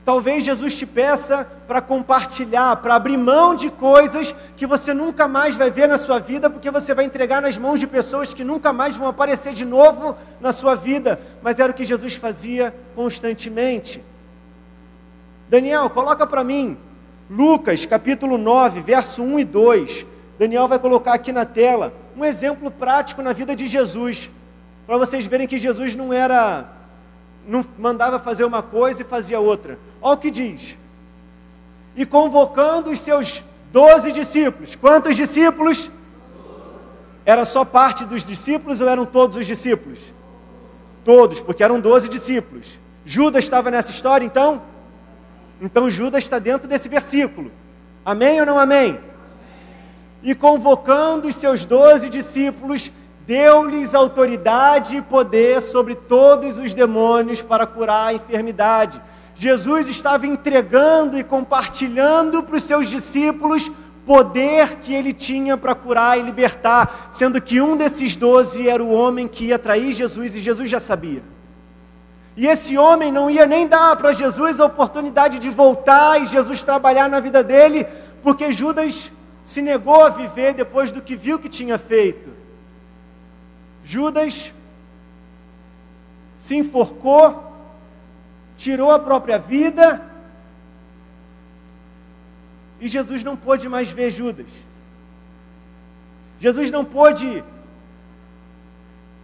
Speaker 1: Talvez Jesus te peça para compartilhar, para abrir mão de coisas que você nunca mais vai ver na sua vida, porque você vai entregar nas mãos de pessoas que nunca mais vão aparecer de novo na sua vida. Mas era o que Jesus fazia constantemente. Daniel, coloca para mim Lucas capítulo 9, verso 1 e 2. Daniel vai colocar aqui na tela um exemplo prático na vida de Jesus, para vocês verem que Jesus não mandava fazer uma coisa e fazia outra. Olha o que diz: e convocando os seus 12 discípulos. Quantos discípulos? Era só parte dos discípulos ou eram todos os discípulos? Todos, porque eram 12 discípulos. Judas estava nessa história então? Então Judas está dentro desse versículo. Amém ou não amém? E convocando os seus 12 discípulos, deu-lhes autoridade e poder sobre todos os demônios para curar a enfermidade. Jesus estava entregando e compartilhando para os seus discípulos poder que ele tinha para curar e libertar, sendo que um desses 12 era o homem que ia trair Jesus, e Jesus já sabia. E esse homem não ia nem dar para Jesus a oportunidade de voltar e Jesus trabalhar na vida dele, porque Judas se negou a viver depois do que viu que tinha feito. Judas se enforcou, tirou a própria vida, e Jesus não pôde mais ver Judas. Jesus não pôde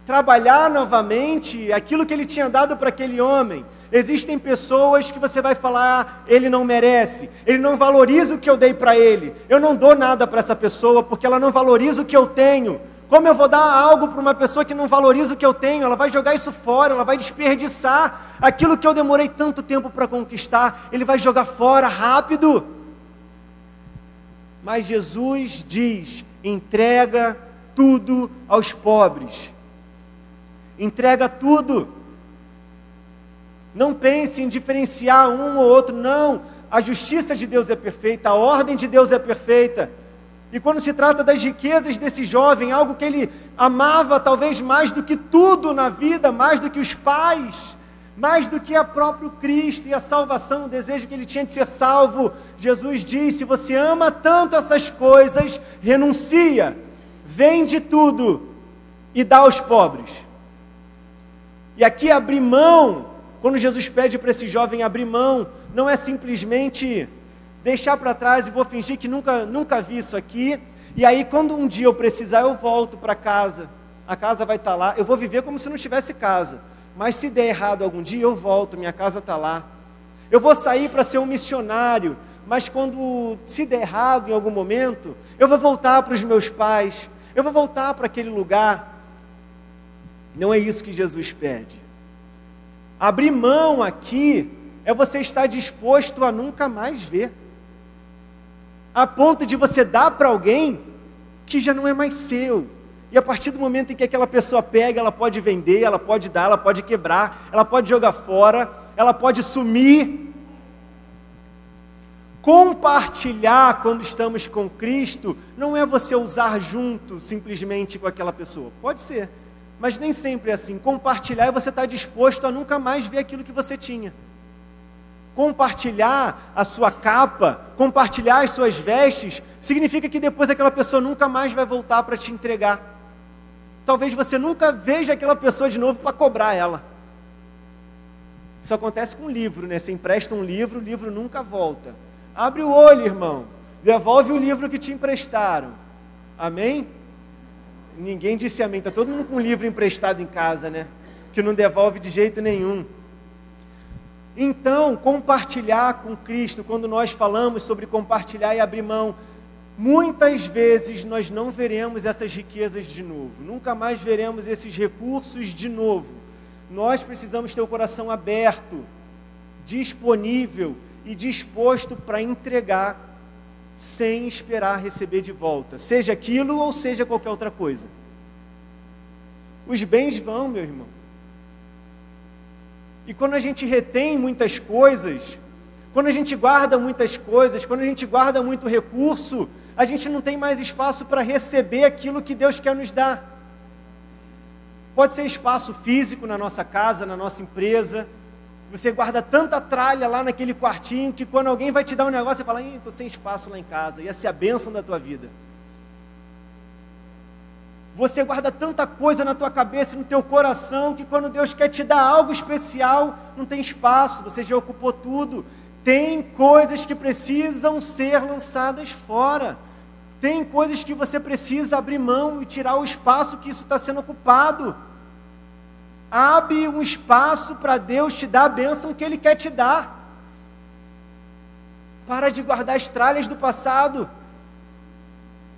Speaker 1: trabalhar novamente aquilo que ele tinha dado para aquele homem. Existem pessoas que você vai falar, ele não merece, ele não valoriza o que eu dei para ele, eu não dou nada para essa pessoa porque ela não valoriza o que eu tenho. Como eu vou dar algo para uma pessoa que não valoriza o que eu tenho? Ela vai jogar isso fora, ela vai desperdiçar aquilo que eu demorei tanto tempo para conquistar, ele vai jogar fora rápido. Mas Jesus diz: entrega tudo aos pobres. Entrega tudo. Não pense em diferenciar um ou outro, não. A justiça de Deus é perfeita, a ordem de Deus é perfeita. E quando se trata das riquezas desse jovem, algo que ele amava talvez mais do que tudo na vida, mais do que os pais, mais do que a próprio Cristo e a salvação, o desejo que ele tinha de ser salvo, Jesus diz: se você ama tanto essas coisas, renuncia, vende tudo e dá aos pobres. E aqui abrir mão, quando Jesus pede para esse jovem abrir mão, não é simplesmente deixar para trás e vou fingir que nunca vi isso aqui, e aí quando um dia eu precisar eu volto para casa, a casa vai estar lá, eu vou viver como se não tivesse casa, mas se der errado algum dia eu volto, minha casa está lá. Eu vou sair para ser um missionário, mas quando se der errado em algum momento, eu vou voltar para os meus pais, eu vou voltar para aquele lugar. Não é isso que Jesus pede. Abrir mão aqui é você estar disposto a nunca mais ver, a ponto de você dar para alguém que já não é mais seu. E a partir do momento em que aquela pessoa pega, ela pode vender, ela pode dar, ela pode quebrar, ela pode jogar fora, ela pode sumir. Compartilhar quando estamos com Cristo não é você usar junto simplesmente com aquela pessoa. Pode ser, mas nem sempre é assim. Compartilhar é você estar disposto a nunca mais ver aquilo que você tinha. Compartilhar a sua capa, compartilhar as suas vestes, significa que depois aquela pessoa nunca mais vai voltar para te entregar. Talvez você nunca veja aquela pessoa de novo para cobrar ela. Isso acontece com livro, né? Você empresta um livro, o livro nunca volta. Abre o olho, irmão. Devolve o livro que te emprestaram. Amém? Ninguém disse amém. Está todo mundo com um livro emprestado em casa, né? Que não devolve de jeito nenhum. Então, compartilhar com Cristo, quando nós falamos sobre compartilhar e abrir mão, muitas vezes nós não veremos essas riquezas de novo, nunca mais veremos esses recursos de novo. Nós precisamos ter o coração aberto, disponível e disposto para entregar, sem esperar receber de volta, seja aquilo ou seja qualquer outra coisa. Os bens vão, meu irmão. E quando a gente retém muitas coisas, quando a gente guarda muitas coisas, quando a gente guarda muito recurso, a gente não tem mais espaço para receber aquilo que Deus quer nos dar. Pode ser espaço físico na nossa casa, na nossa empresa. Você guarda tanta tralha lá naquele quartinho que quando alguém vai te dar um negócio, você fala: estou sem espaço lá em casa. Ia ser a bênção da tua vida. Você guarda tanta coisa na tua cabeça e no teu coração que quando Deus quer te dar algo especial, não tem espaço, você já ocupou tudo. Tem coisas que precisam ser lançadas fora. Tem coisas que você precisa abrir mão e tirar o espaço que isso está sendo ocupado. Abre um espaço para Deus te dar a bênção que Ele quer te dar. Para de guardar as tralhas do passado.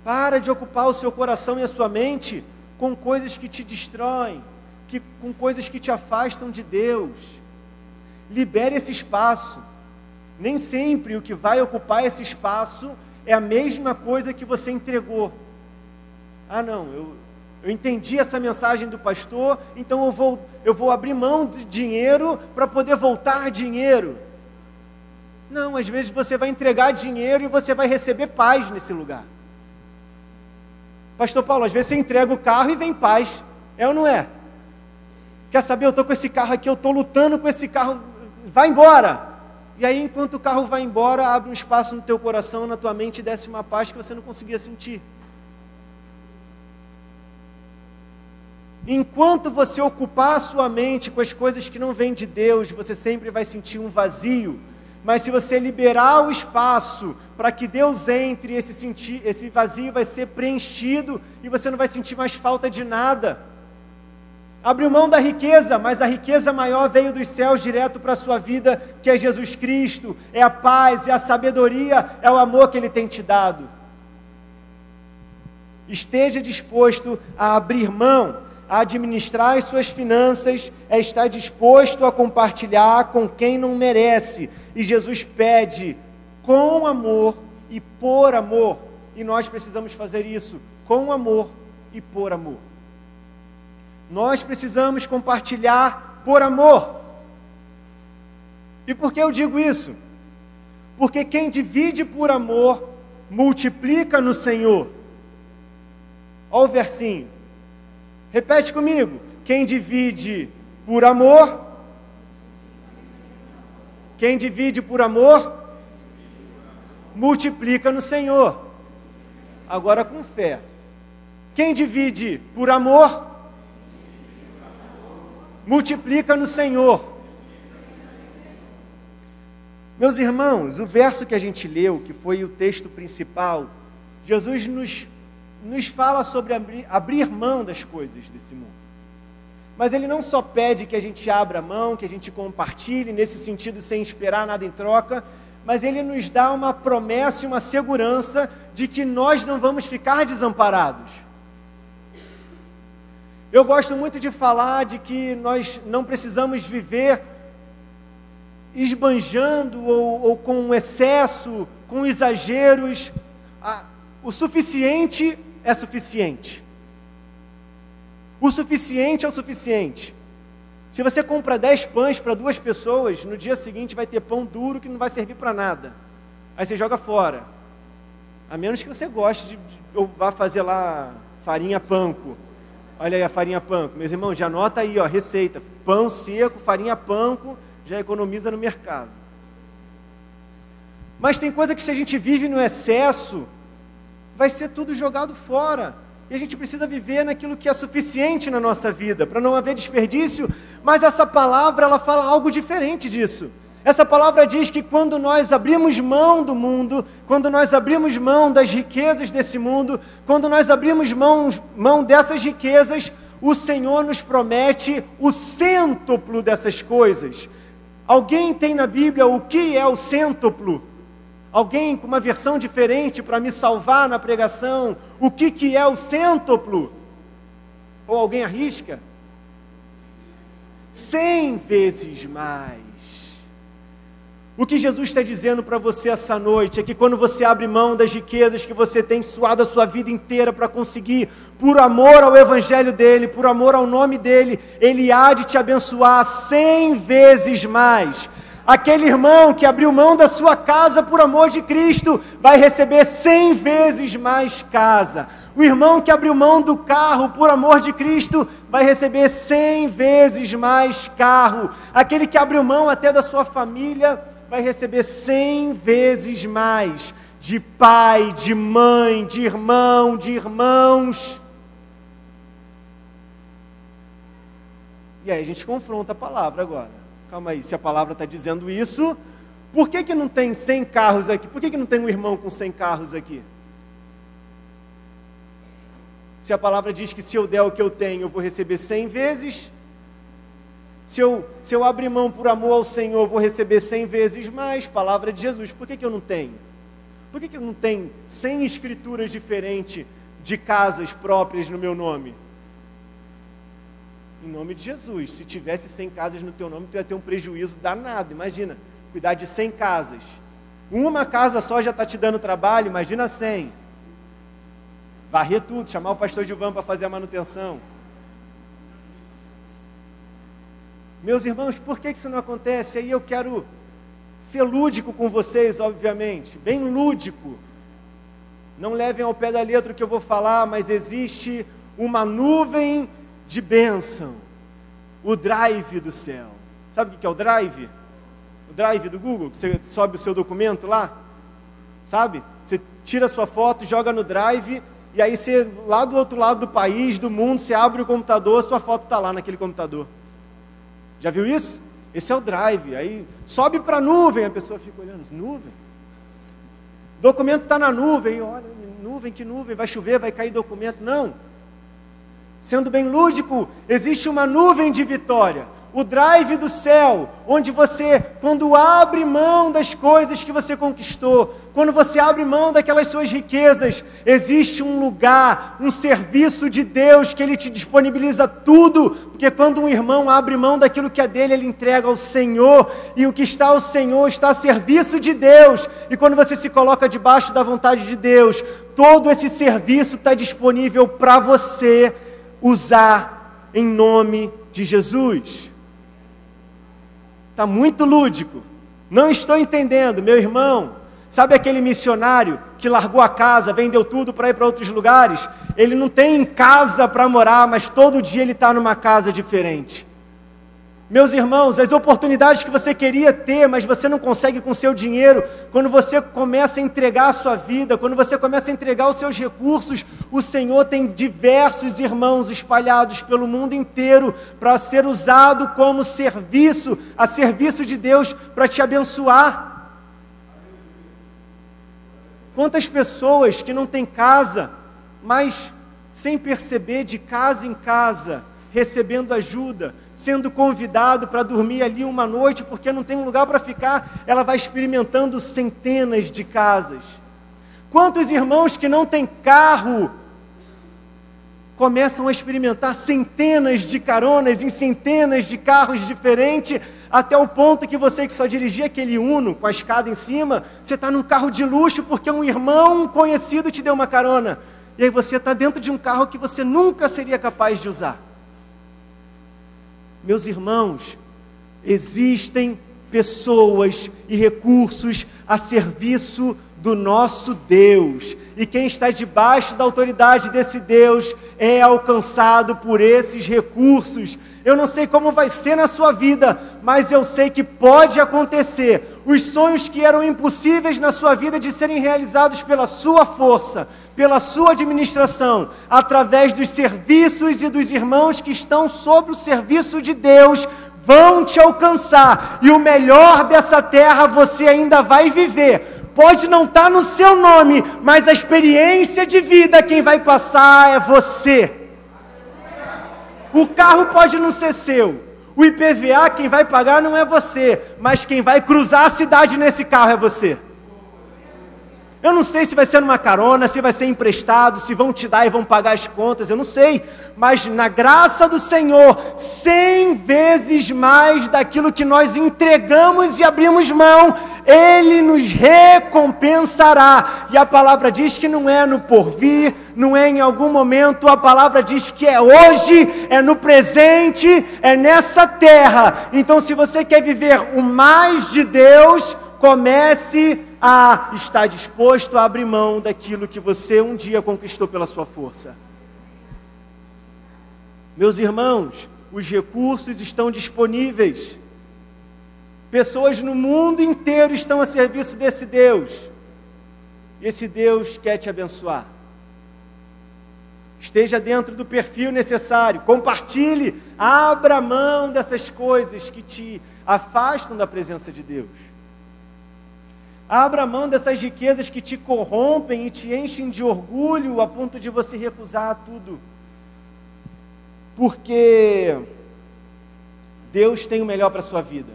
Speaker 1: Para de ocupar o seu coração e a sua mente com coisas que te destroem, com coisas que te afastam de Deus. Libere esse espaço. Nem sempre o que vai ocupar esse espaço é a mesma coisa que você entregou. Ah, não, eu entendi essa mensagem do pastor, então eu vou abrir mão de dinheiro para poder voltar dinheiro. Não, às vezes você vai entregar dinheiro e você vai receber paz nesse lugar. Pastor Paulo, às vezes você entrega o carro e vem paz. É ou não é? Quer saber, eu estou com esse carro aqui, eu estou lutando com esse carro, vai embora. E aí, enquanto o carro vai embora, abre um espaço no teu coração, na tua mente, e desce uma paz que você não conseguia sentir. Enquanto você ocupar a sua mente com as coisas que não vêm de Deus, você sempre vai sentir um vazio. Mas se você liberar o espaço para que Deus entre, esse vazio vai ser preenchido e você não vai sentir mais falta de nada. Abriu mão da riqueza, mas a riqueza maior veio dos céus direto para a sua vida, que é Jesus Cristo, é a paz, é a sabedoria, é o amor que Ele tem te dado. Esteja disposto a abrir mão, a administrar as suas finanças, é estar disposto a compartilhar com quem não merece. E Jesus pede com amor e por amor, e nós precisamos fazer isso com amor e por amor. Nós precisamos compartilhar por amor. E por que eu digo isso? Porque quem divide por amor, multiplica no Senhor. Olha o versinho. Repete comigo. Quem divide por amor, quem divide por amor, multiplica no Senhor. Agora com fé. Quem divide por amor, multiplica no Senhor. Meus irmãos, o verso que a gente leu, que foi o texto principal, Jesus nos fala sobre abrir mão das coisas desse mundo. Mas Ele não só pede que a gente abra mão, que a gente compartilhe, nesse sentido, sem esperar nada em troca, mas Ele nos dá uma promessa e uma segurança de que nós não vamos ficar desamparados. Eu gosto muito de falar de que nós não precisamos viver esbanjando ou com excesso, com exageros. O suficiente é suficiente. O suficiente é o suficiente. Se você compra 10 pães para 2 pessoas, no dia seguinte vai ter pão duro que não vai servir para nada. Aí você joga fora. A menos que você goste ou vá fazer lá farinha panko. Olha aí a farinha panko. Meus irmãos, já anota aí, ó, receita. Pão seco, farinha panko, já economiza no mercado. Mas tem coisa que se a gente vive no excesso, vai ser tudo jogado fora. E a gente precisa viver naquilo que é suficiente na nossa vida, para não haver desperdício. Mas essa palavra, ela fala algo diferente disso. Essa palavra diz que quando nós abrimos mão do mundo, quando nós abrimos mão das riquezas desse mundo, quando nós abrimos mão dessas riquezas, o Senhor nos promete o cêntuplo dessas coisas. Alguém tem na Bíblia o que é o cêntuplo? Alguém com uma versão diferente para me salvar na pregação? O que é o cêntuplo? Ou alguém arrisca? 100 vezes mais. O que Jesus está dizendo para você essa noite é que quando você abre mão das riquezas que você tem suado a sua vida inteira para conseguir, por amor ao Evangelho dEle, por amor ao nome dEle, Ele há de te abençoar 100 vezes mais. Aquele irmão que abriu mão da sua casa por amor de Cristo, vai receber 100 vezes mais casa. O irmão que abriu mão do carro por amor de Cristo, vai receber 100 vezes mais carro. Aquele que abriu mão até da sua família, vai receber 100 vezes mais de pai, de mãe, de irmão, de irmãos. E aí a gente confronta a palavra agora. Calma aí, se a palavra está dizendo isso, por que não tem 100 carros aqui? Por que não tem um irmão com 100 carros aqui? Se a palavra diz que se eu der o que eu tenho, eu vou receber 100 vezes. Se eu abrir mão por amor ao Senhor, eu vou receber 100 vezes mais. Palavra de Jesus. Por que eu não tenho? Por que não tem 100 escrituras diferentes de casas próprias no meu nome? Em nome de Jesus. Se tivesse 100 casas no teu nome, tu ia ter um prejuízo danado. Imagina, cuidar de 100 casas. Uma casa só já está te dando trabalho, imagina 100. Varrer tudo, chamar o pastor Gilvan para fazer a manutenção. Meus irmãos, por que isso não acontece? Aí eu quero ser lúdico com vocês, obviamente, bem lúdico. Não levem ao pé da letra o que eu vou falar, mas existe uma nuvem de bênção, o drive do céu. Sabe o que é o drive? O drive do Google, que você sobe o seu documento lá, sabe? Você tira a sua foto, joga no drive, e aí você, lá do outro lado do país, do mundo, você abre o computador, sua foto está lá naquele computador. Já viu isso? Esse é o drive. Aí sobe para a nuvem, a pessoa fica olhando, nuvem? O documento está na nuvem, olha, nuvem, que nuvem, vai chover, vai cair documento. Não. Sendo bem lúdico, existe uma nuvem de vitória, o drive do céu, onde você, quando abre mão das coisas que você conquistou, quando você abre mão daquelas suas riquezas, existe um lugar, um serviço de Deus que Ele te disponibiliza tudo, porque quando um irmão abre mão daquilo que é dele, ele entrega ao Senhor, e o que está ao Senhor está a serviço de Deus, e quando você se coloca debaixo da vontade de Deus, todo esse serviço está disponível para você usar em nome de Jesus. Está muito lúdico, não estou entendendo, meu irmão. Sabe aquele missionário que largou a casa, vendeu tudo para ir para outros lugares? Ele não tem casa para morar, mas todo dia ele está numa casa diferente. Meus irmãos, as oportunidades que você queria ter, mas você não consegue com o seu dinheiro, quando você começa a entregar a sua vida, quando você começa a entregar os seus recursos, o Senhor tem diversos irmãos espalhados pelo mundo inteiro para ser usado como serviço, a serviço de Deus, para te abençoar. Quantas pessoas que não têm casa, mas sem perceber, de casa em casa, recebendo ajuda, sendo convidado para dormir ali uma noite, porque não tem um lugar para ficar, ela vai experimentando centenas de casas. Quantos irmãos que não têm carro, começam a experimentar centenas de caronas em centenas de carros diferentes, até o ponto que você que só dirigia aquele Uno com a escada em cima, você está num carro de luxo porque um irmão conhecido te deu uma carona, e aí você está dentro de um carro que você nunca seria capaz de usar. Meus irmãos, existem pessoas e recursos a serviço do nosso Deus, e quem está debaixo da autoridade desse Deus é alcançado por esses recursos. Eu não sei como vai ser na sua vida, mas eu sei que pode acontecer. Os sonhos que eram impossíveis na sua vida de serem realizados pela sua força, pela sua administração, através dos serviços e dos irmãos que estão sob o serviço de Deus, vão te alcançar. E o melhor dessa terra você ainda vai viver. Pode não estar no seu nome, mas a experiência de vida, quem vai passar é você. O carro pode não ser seu, o IPVA quem vai pagar não é você, mas quem vai cruzar a cidade nesse carro é você. Eu não sei se vai ser numa carona, se vai ser emprestado, se vão te dar e vão pagar as contas, eu não sei, mas na graça do Senhor, 100 vezes mais daquilo que nós entregamos e abrimos mão, Ele nos recompensará. E a palavra diz que não é no porvir, não é em algum momento, a palavra diz que é hoje, é no presente, é nessa terra. Então, se você quer viver o mais de Deus, comece a estar disposto a abrir mão daquilo que você um dia conquistou pela sua força. Meus irmãos, os recursos estão disponíveis. Pessoas no mundo inteiro estão a serviço desse Deus. Esse Deus quer te abençoar. Esteja dentro do perfil necessário, compartilhe, abra mão dessas coisas que te afastam da presença de Deus. Abra mão dessas riquezas que te corrompem e te enchem de orgulho a ponto de você recusar tudo. Porque Deus tem o melhor para a sua vida.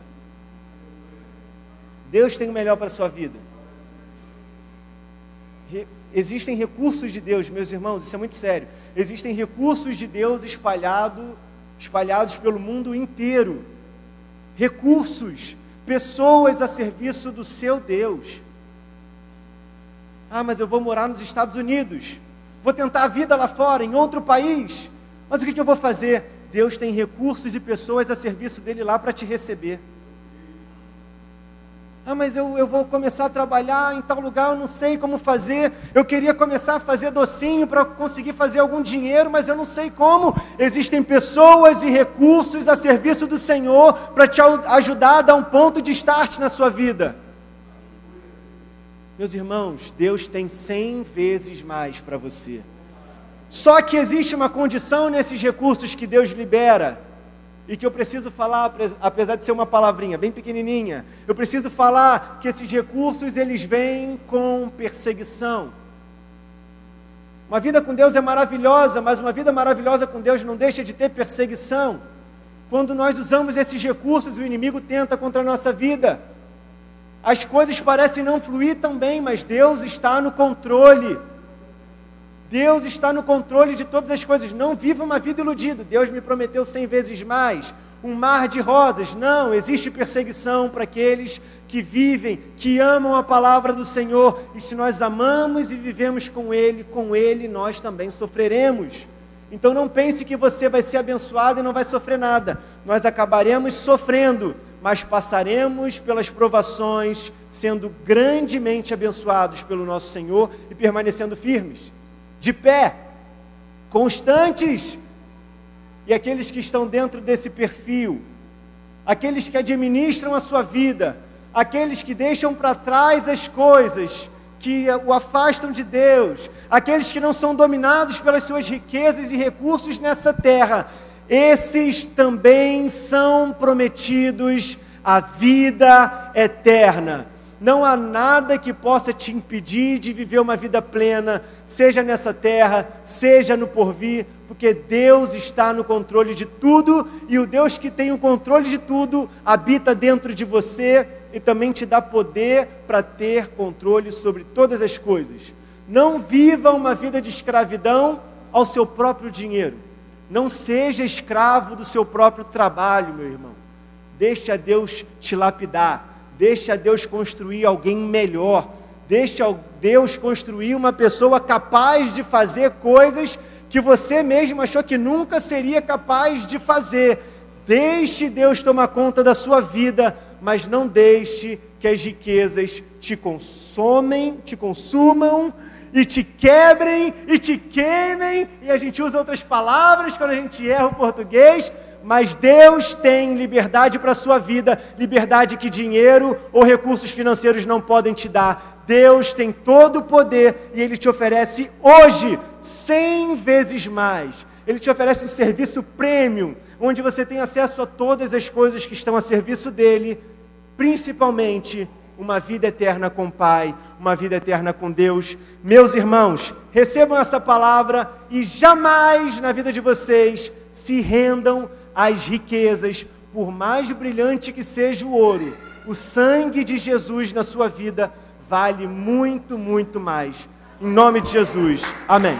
Speaker 1: Deus tem o melhor para a sua vida. Existem recursos de Deus, meus irmãos, isso é muito sério. Existem recursos de Deus espalhados pelo mundo inteiro. Recursos, pessoas a serviço do seu Deus. Ah, mas eu vou morar nos Estados Unidos, vou tentar a vida lá fora, em outro país, mas o que eu vou fazer? Deus tem recursos e pessoas a serviço dele lá para te receber. Ah, mas eu vou começar a trabalhar em tal lugar, eu não sei como fazer. Eu queria começar a fazer docinho para conseguir fazer algum dinheiro, mas eu não sei como. Existem pessoas e recursos a serviço do Senhor para te ajudar a dar um ponto de start na sua vida. Meus irmãos, Deus tem 100 vezes mais para você. Só que existe uma condição nesses recursos que Deus libera, e que eu preciso falar, apesar de ser uma palavrinha bem pequenininha, eu preciso falar que esses recursos, eles vêm com perseguição. Uma vida com Deus é maravilhosa, mas uma vida maravilhosa com Deus não deixa de ter perseguição. Quando nós usamos esses recursos, o inimigo tenta contra a nossa vida. As coisas parecem não fluir tão bem, mas Deus está no controle. Deus está no controle de todas as coisas. Não viva uma vida iludida. Deus me prometeu 100 vezes mais, um mar de rosas. Não, existe perseguição para aqueles que vivem, que amam a palavra do Senhor. E se nós amamos e vivemos com Ele nós também sofreremos. Então não pense que você vai ser abençoado e não vai sofrer nada. Nós acabaremos sofrendo, mas passaremos pelas provações, sendo grandemente abençoados pelo nosso Senhor e permanecendo firmes, de pé, constantes. E aqueles que estão dentro desse perfil, aqueles que administram a sua vida, aqueles que deixam para trás as coisas que o afastam de Deus, aqueles que não são dominados pelas suas riquezas e recursos nessa terra, esses também são prometidos a vida eterna. Não há nada que possa te impedir de viver uma vida plena, seja nessa terra, seja no porvir, porque Deus está no controle de tudo, e o Deus que tem o controle de tudo habita dentro de você e também te dá poder para ter controle sobre todas as coisas. Não viva uma vida de escravidão ao seu próprio dinheiro. Não seja escravo do seu próprio trabalho, meu irmão. Deixa Deus te lapidar. Deixa Deus construir alguém melhor. Deixa Deus construir uma pessoa capaz de fazer coisas que você mesmo achou que nunca seria capaz de fazer. Deixe Deus tomar conta da sua vida, mas não deixe que as riquezas te consumam e te quebrem e te queimem. E a gente usa outras palavras quando a gente erra o português. Mas Deus tem liberdade para a sua vida, liberdade que dinheiro ou recursos financeiros não podem te dar. Deus tem todo o poder e Ele te oferece hoje 100 vezes mais. Ele te oferece um serviço premium, onde você tem acesso a todas as coisas que estão a serviço dEle, principalmente uma vida eterna com o Pai, uma vida eterna com Deus. Meus irmãos, recebam essa palavra e jamais na vida de vocês se rendam às riquezas, por mais brilhante que seja o ouro. O sangue de Jesus na sua vida vale muito, muito mais. Em nome de Jesus. Amém.